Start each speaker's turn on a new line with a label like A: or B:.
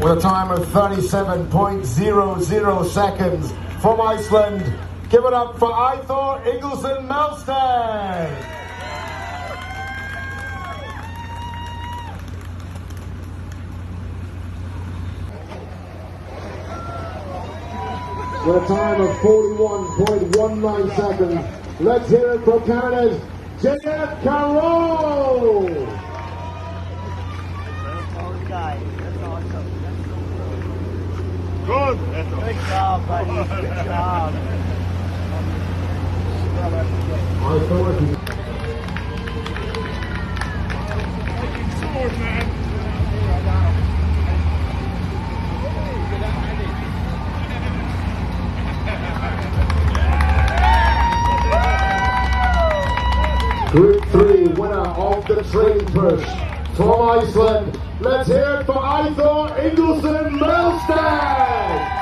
A: with a time of 37.00 seconds from Iceland. Give it up for Eyþór Ingólfsson Melsted. With a time of 41.19 seconds. Let's hear it for Canada's Jayat Carroll.
B: That's awesome.
C: Good.
B: Good job, buddy. Good job.
C: Sword, man.
A: 3 winner of the train push from Iceland. Let's hear it for Eyþór Ingólfsson Melsted.